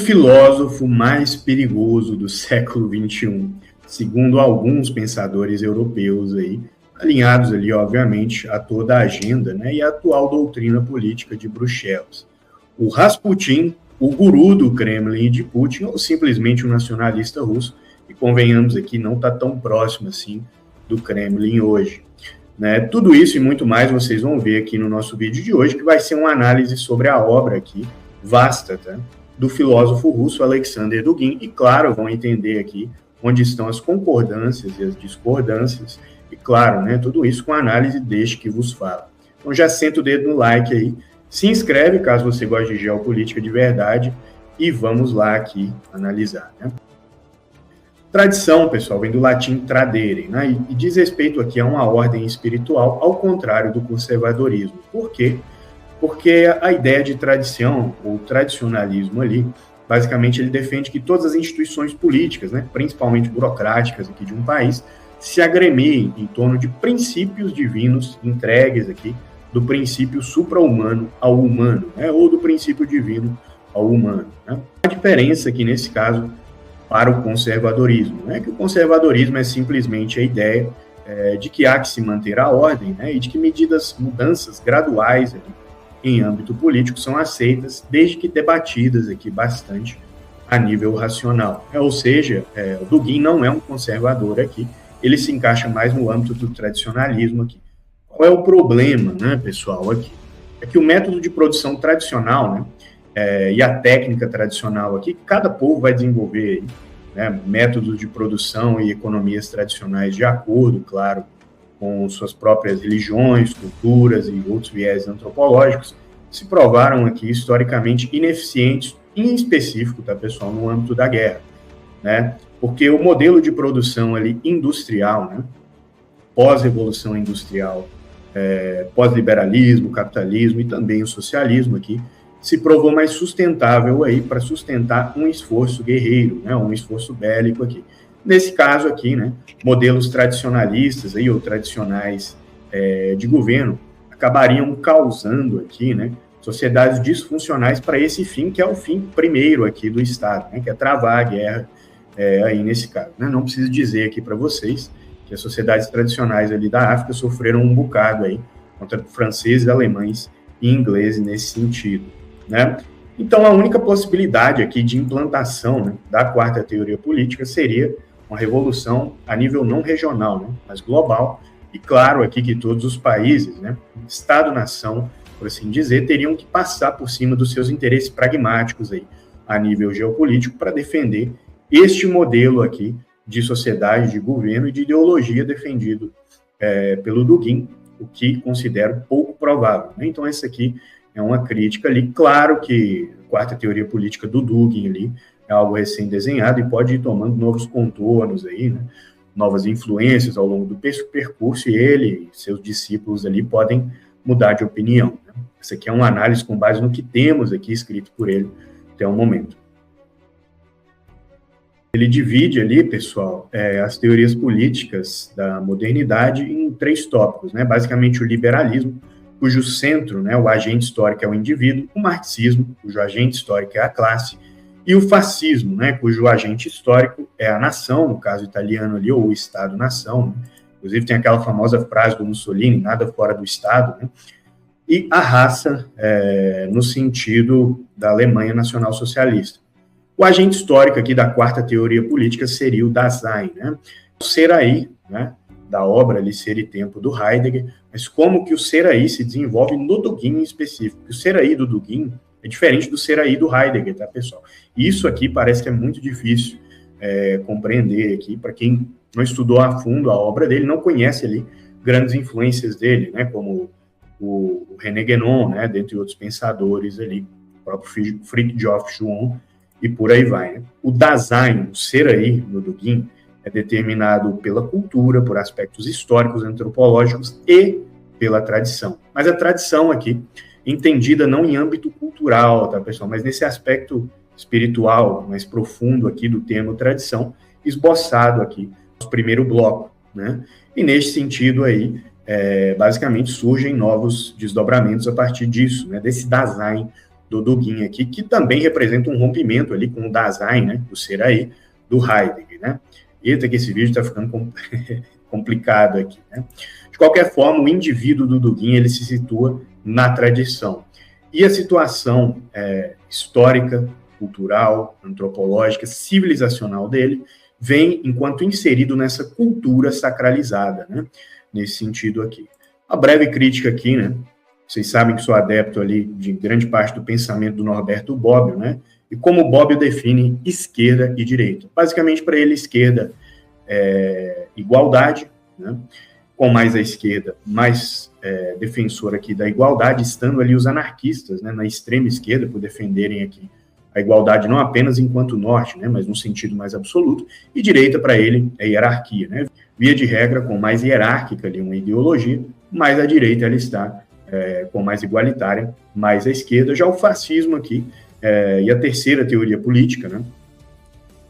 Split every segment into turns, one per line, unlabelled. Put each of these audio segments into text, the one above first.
filósofo mais perigoso do século XXI, segundo alguns pensadores europeus aí, alinhados ali, obviamente, a toda a agenda, né, e a atual doutrina política de Bruxelas. O Rasputin, o guru do Kremlin e de Putin, ou simplesmente um nacionalista russo, e convenhamos aqui, não está tão próximo assim do Kremlin hoje. Né? Tudo isso e muito mais vocês vão ver aqui no nosso vídeo de hoje, que vai ser uma análise sobre a obra aqui, vasta, tá? Do filósofo russo Alexander Dugin, e claro, vão entender aqui onde estão as concordâncias e as discordâncias, e claro, né, tudo isso com a análise deste que vos fala. Então já senta o dedo no like aí, se inscreve caso você goste de geopolítica de verdade, e vamos lá aqui analisar, né? Tradição, pessoal, vem do latim tradere, né? E diz respeito aqui a uma ordem espiritual, ao contrário do conservadorismo. Por quê? Porque a ideia de tradição, ou tradicionalismo ali, basicamente ele defende que todas as instituições políticas, né, principalmente burocráticas aqui de um país, se agremiem em torno de princípios divinos entregues aqui, do princípio supra-humano ao humano, né, ou do princípio divino ao humano. Né? A diferença aqui, nesse caso, para o conservadorismo, né, que o conservadorismo é simplesmente a ideia de que há que se manter a ordem, né, e de que mudanças graduais ali, em âmbito político são aceitas, desde que debatidas aqui bastante a nível racional. Ou seja, o Dugin não é um conservador aqui, ele se encaixa mais no âmbito do tradicionalismo aqui. Qual é o problema, né, pessoal, aqui? É que o método de produção tradicional, né, e a técnica tradicional aqui, cada povo vai desenvolver aí, né, métodos de produção e economias tradicionais de acordo, claro, com suas próprias religiões, culturas e outros viés antropológicos, se provaram aqui historicamente ineficientes, em específico, tá, pessoal, no âmbito da guerra, né? Porque o modelo de produção ali industrial, né, pós-revolução industrial, pós-liberalismo, capitalismo e também o socialismo aqui, se provou mais sustentável aí para sustentar um esforço guerreiro, né, um esforço bélico aqui. Nesse caso aqui, né, modelos tradicionalistas aí, ou tradicionais de governo acabariam causando aqui, né, sociedades disfuncionais para esse fim, que é o fim primeiro aqui do Estado, né, que é travar a guerra aí nesse caso. Né? Não preciso dizer aqui para vocês que as sociedades tradicionais ali da África sofreram um bocado aí contra franceses, alemães e ingleses nesse sentido. Né? Então, a única possibilidade aqui de implantação, né, da quarta teoria política seria uma revolução a nível não regional, né, mas global, e claro aqui que todos os países, né, Estado-nação, por assim dizer, teriam que passar por cima dos seus interesses pragmáticos aí, a nível geopolítico, para defender este modelo aqui de sociedade, de governo e de ideologia defendido pelo Dugin, o que considero pouco provável. Né? Então, essa aqui é uma crítica ali. Claro que a quarta teoria política do Dugin ali é algo recém-desenhado e pode ir tomando novos contornos aí, né? Novas influências ao longo do percurso, e ele e seus discípulos ali podem mudar de opinião. Né? Essa aqui é uma análise com base no que temos aqui escrito por ele até o momento. Ele divide ali, pessoal, as teorias políticas da modernidade em 3 tópicos, né? Basicamente o liberalismo, cujo centro, né, o agente histórico é o indivíduo, o marxismo, cujo agente histórico é a classe, e o fascismo, né, cujo agente histórico é a nação, no caso italiano ali, ou o Estado-nação, né? Inclusive tem aquela famosa frase do Mussolini, nada fora do Estado, né? E a raça, no sentido da Alemanha nacional-socialista. O agente histórico aqui da quarta teoria política seria o Dasein, né? O ser aí, né, da obra ali, Ser e Tempo, do Heidegger, mas como que o ser aí se desenvolve no Dugin em específico. O ser aí do Dugin é diferente do ser aí do Heidegger, tá, pessoal? E isso aqui parece que é muito difícil compreender aqui, para quem não estudou a fundo a obra dele, não conhece ali grandes influências dele, né, como o René Guénon, né, dentre outros pensadores ali, o próprio Fridtjof Schuon, e por aí vai. Né? O Dasein, o ser aí no Dugin, é determinado pela cultura, por aspectos históricos, antropológicos e pela tradição. Mas a tradição aqui, entendida não em âmbito cultural, tá, pessoal, mas nesse aspecto espiritual, mais profundo aqui do termo tradição, esboçado aqui no primeiro bloco, né? E neste sentido aí, basicamente surgem novos desdobramentos a partir disso, né? Desse Dasein do Dugin aqui, que também representa um rompimento ali com o Dasein, né, do ser aí, do Heidegger, né? Eita, que esse vídeo está ficando complicado aqui, né? De qualquer forma, o indivíduo do Dugin, ele se situa na tradição. E a situação histórica, cultural, antropológica, civilizacional dele, vem enquanto inserido nessa cultura sacralizada, né? Nesse sentido aqui. Uma breve crítica aqui, né? Vocês sabem que sou adepto ali de grande parte do pensamento do Norberto Bobbio, né? E como Bobbio define esquerda e direita. Basicamente, para ele, esquerda é igualdade, né? Com mais a esquerda, mais defensor aqui da igualdade, estando ali os anarquistas, né? Na extrema esquerda, por defenderem aqui a igualdade não apenas enquanto norte, né? Mas num sentido mais absoluto. E direita, para ele, é hierarquia, né? Via de regra, com mais hierárquica ali uma ideologia, mais a direita ela está com mais igualitária, mais a esquerda. Já o fascismo aqui, e a terceira teoria política, né,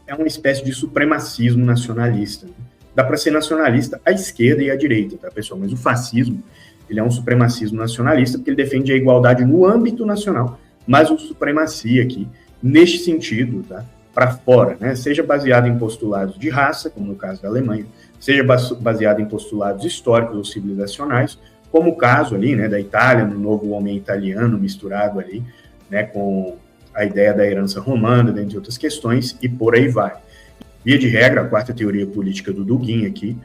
é uma espécie de supremacismo nacionalista. Né? Dá para ser nacionalista à esquerda e à direita, tá, pessoal? Mas o fascismo, ele é um supremacismo nacionalista porque ele defende a igualdade no âmbito nacional, mas o supremacia aqui, neste sentido, tá, para fora, né? Seja baseado em postulados de raça, como no caso da Alemanha, seja baseado em postulados históricos ou civilizacionais, como o caso ali, né, da Itália, no novo homem italiano, misturado ali, né, com a ideia da herança romana, dentre outras questões, e por aí vai. Via de regra, a quarta teoria política do Dugin aqui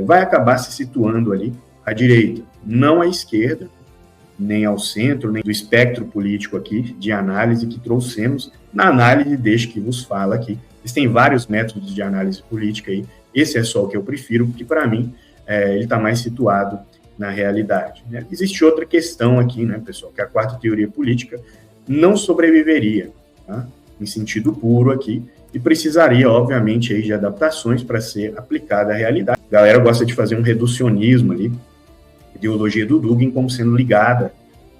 vai acabar se situando ali à direita, não à esquerda, nem ao centro, nem do espectro político aqui de análise que trouxemos na análise deste que vos fala aqui. Existem vários métodos de análise política aí, esse é só o que eu prefiro, porque para mim ele está mais situado na realidade. Né? Existe outra questão aqui, né, pessoal, que a quarta teoria política não sobreviveria, tá? Em sentido puro aqui, e precisaria, obviamente, aí, de adaptações para ser aplicada à realidade. A galera gosta de fazer um reducionismo ali, ideologia do Dugin como sendo ligada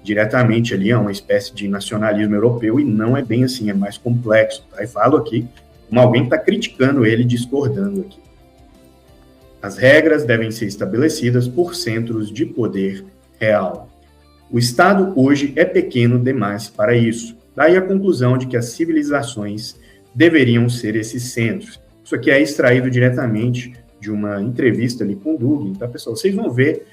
diretamente ali a uma espécie de nacionalismo europeu, e não é bem assim, é mais complexo. Tá? E falo aqui como alguém que está criticando ele, discordando aqui. As regras devem ser estabelecidas por centros de poder real. O Estado hoje é pequeno demais para isso. Daí a conclusão de que as civilizações deveriam ser esses centros. Isso aqui é extraído diretamente de uma entrevista ali com o Dugin, tá, pessoal? Vocês vão ver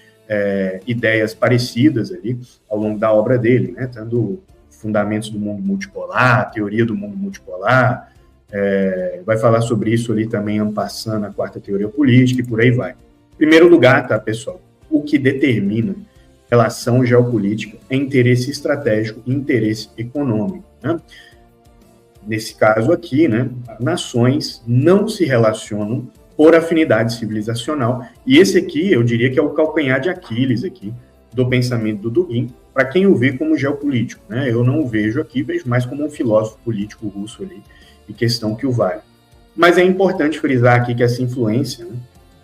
ideias parecidas ali ao longo da obra dele, né? Tanto fundamentos do mundo multipolar, teoria do mundo multipolar, vai falar sobre isso ali também, en passant, na quarta teoria política, e por aí vai. Em primeiro lugar, tá, pessoal, o que determina relação geopolítica é interesse estratégico e interesse econômico, né? Nesse caso aqui, né, nações não se relacionam por afinidade civilizacional, e esse aqui, eu diria que é o calcanhar de Aquiles aqui, do pensamento do Dugin, para quem o vê como geopolítico, né? Eu não o vejo aqui, vejo mais como um filósofo político russo ali, e questão que o vale. Mas é importante frisar aqui que essa influência, né,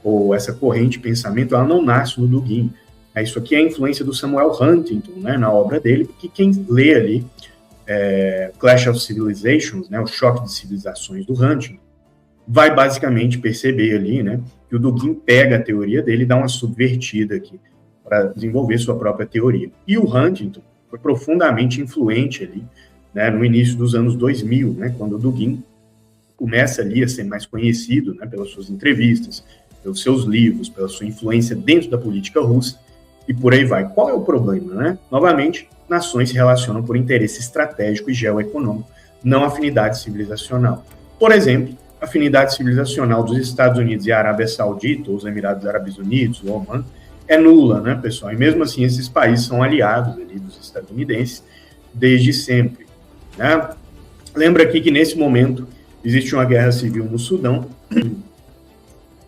ou essa corrente de pensamento, ela não nasce no Dugin. Isso aqui é a influência do Samuel Huntington, né, na obra dele, porque quem lê ali Clash of Civilizations, né, o choque de civilizações do Huntington, vai basicamente perceber ali, né, que o Dugin pega a teoria dele e dá uma subvertida aqui para desenvolver sua própria teoria. E o Huntington foi profundamente influente ali, né, no início dos anos 2000, né, quando o Dugin começa ali a ser mais conhecido, né, pelas suas entrevistas, pelos seus livros, pela sua influência dentro da política russa, e por aí vai. Qual é o problema, né? Novamente, nações se relacionam por interesse estratégico e geoeconômico, não afinidade civilizacional. Por exemplo, a afinidade civilizacional dos Estados Unidos e a Arábia Saudita, ou os Emirados Árabes Unidos, o Oman, é nula, né, pessoal? E mesmo assim, esses países são aliados ali dos estadunidenses desde sempre, né? Lembra aqui que, nesse momento, existe uma guerra civil no Sudão.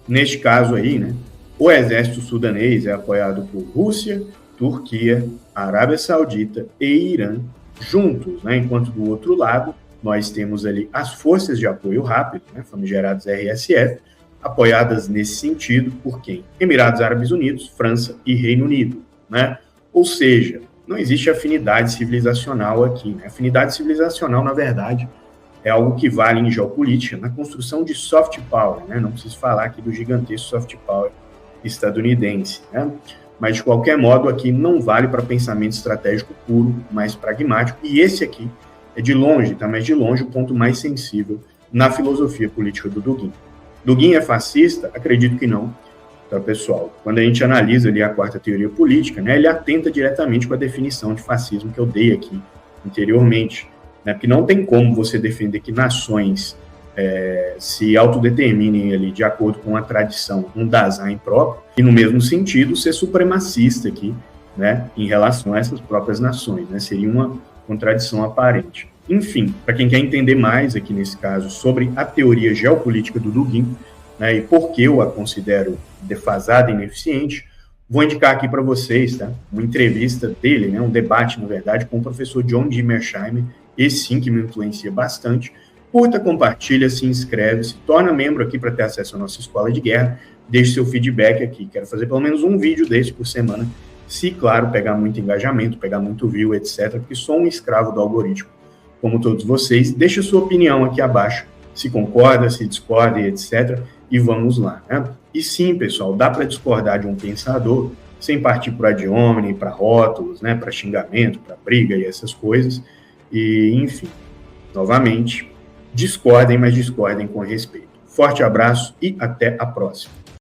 Neste caso aí, né, o exército sudanês é apoiado por Rússia, Turquia, Arábia Saudita e Irã juntos, né, enquanto do outro lado nós temos ali as forças de apoio rápido, né, famigeradas RSF, apoiadas nesse sentido por quem? Emirados Árabes Unidos, França e Reino Unido, né? Ou seja, não existe afinidade civilizacional aqui, né? Afinidade civilizacional, na verdade, é algo que vale em geopolítica, na construção de soft power, né? Não preciso falar aqui do gigantesco soft power estadunidense, né? mas de qualquer modo aqui não vale para pensamento estratégico puro, mais pragmático, e esse aqui é de longe, tá? Mas de longe o ponto mais sensível na filosofia política do Dugin. Dugin é fascista? Acredito que não, tá, pessoal? Quando a gente analisa ali a quarta teoria política, né, ele atenta diretamente com a definição de fascismo que eu dei aqui anteriormente, né, porque não tem como você defender que nações se autodeterminem ali de acordo com a tradição, um Dasein próprio, e no mesmo sentido ser supremacista aqui, né, em relação a essas próprias nações, né, seria uma contradição aparente. Enfim, para quem quer entender mais aqui nesse caso sobre a teoria geopolítica do Dugin, né, e por que eu a considero defasada e ineficiente, vou indicar aqui para vocês, tá, uma entrevista dele, né, um debate, na verdade, com o professor John G. Mearsheimer, esse sim que me influencia bastante. Curta, compartilha, se inscreve, se torna membro aqui para ter acesso à nossa escola de guerra, deixe seu feedback aqui. Quero fazer pelo menos um vídeo desse por semana, se, claro, pegar muito engajamento, pegar muito view, etc., porque sou um escravo do algoritmo, como todos vocês. Deixe sua opinião aqui abaixo, se concorda, se discorda, etc., e vamos lá, né? E sim, pessoal, dá para discordar de um pensador sem partir para ad hominem, para rótulos, né, para xingamento, para briga e essas coisas, e, enfim, novamente, discordem, mas discordem com respeito. Forte abraço e até a próxima.